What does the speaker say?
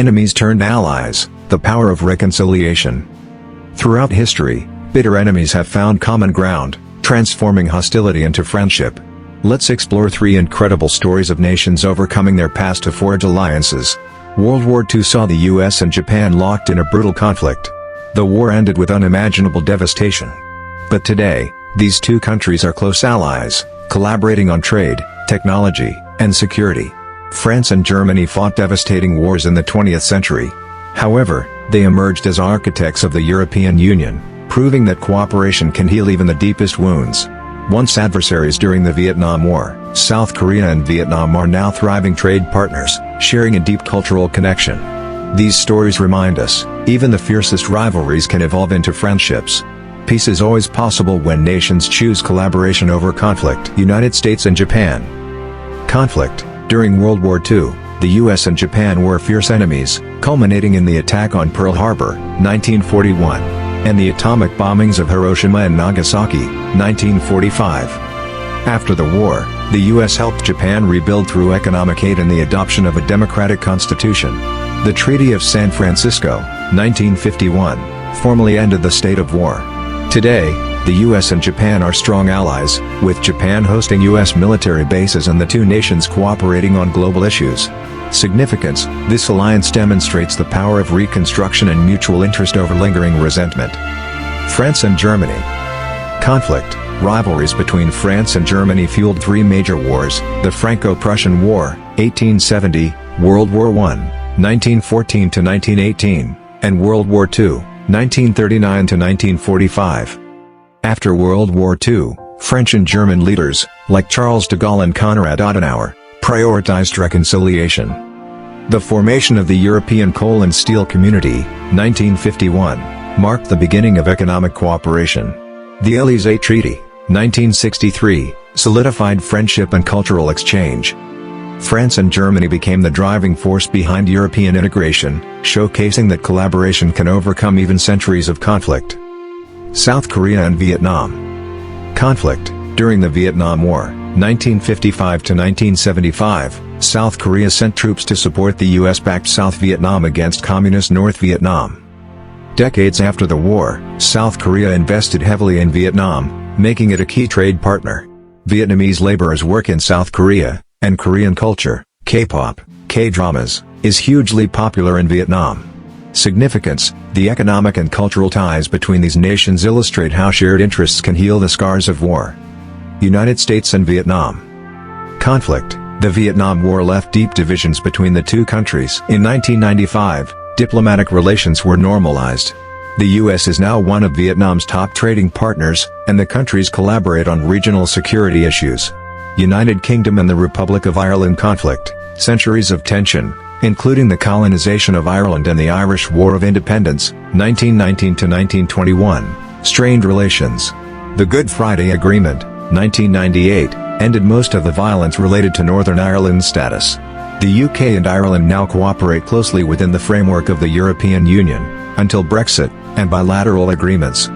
Enemies turned allies, the power of reconciliation. Throughout history, bitter enemies have found common ground, transforming hostility into friendship. Let's explore 3 incredible stories of nations overcoming their past to forge alliances. World War II saw the US and Japan locked in a brutal conflict. The war ended with unimaginable devastation. But today, these two countries are close allies, collaborating on trade, technology, and security. France and Germany fought devastating wars in the 20th century. However, they emerged as architects of the European Union, proving that cooperation can heal even the deepest wounds. Once adversaries during the Vietnam War, South Korea and Vietnam are now thriving trade partners, sharing a deep cultural connection. These stories remind us, even the fiercest rivalries can evolve into friendships. Peace is always possible when nations choose collaboration over conflict. United States and Japan. Conflict. During World War II, the US and Japan were fierce enemies, culminating in the attack on Pearl Harbor, 1941, and the atomic bombings of Hiroshima and Nagasaki, 1945. After the war, the US helped Japan rebuild through economic aid and the adoption of a democratic constitution. The Treaty of San Francisco, 1951, formally ended the state of war. Today, the US and Japan are strong allies, with Japan hosting US military bases and the two nations cooperating on global issues. Significance: this alliance demonstrates the power of reconstruction and mutual interest over lingering resentment. France and Germany. Conflict. Rivalries between France and Germany fueled 3 major wars: the Franco-Prussian War, 1870, World War I, 1914 to 1918, and World War II, 1939 to 1945. After World War II, French and German leaders, like Charles de Gaulle and Konrad Adenauer, prioritized reconciliation. The formation of the European Coal and Steel Community, 1951, marked the beginning of economic cooperation. The Élysée Treaty, 1963, solidified friendship and cultural exchange. France and Germany became the driving force behind European integration, showcasing that collaboration can overcome even centuries of conflict. South Korea and Vietnam. Conflict. During the Vietnam War, 1955 to 1975, South Korea sent troops to support the US-backed South Vietnam against Communist North Vietnam. Decades after the war, South Korea invested heavily in Vietnam, making it a key trade partner. Vietnamese laborers work in South Korea, and Korean culture, K-pop, K-dramas, is hugely popular in Vietnam. Significance: the economic and cultural ties between these nations illustrate how shared interests can heal the scars of war. United States and Vietnam. Conflict. The Vietnam War left deep divisions between the two countries. In 1995, diplomatic relations were normalized. The U.S. is now one of Vietnam's top trading partners, and the countries collaborate on regional security issues. United Kingdom and the Republic of Ireland. Conflict. Centuries of tension, including the colonization of Ireland and the Irish War of Independence, 1919 to 1921, strained relations. The Good Friday Agreement, 1998, ended most of the violence related to Northern Ireland's status. The UK and Ireland now cooperate closely within the framework of the European Union, until Brexit, and bilateral agreements.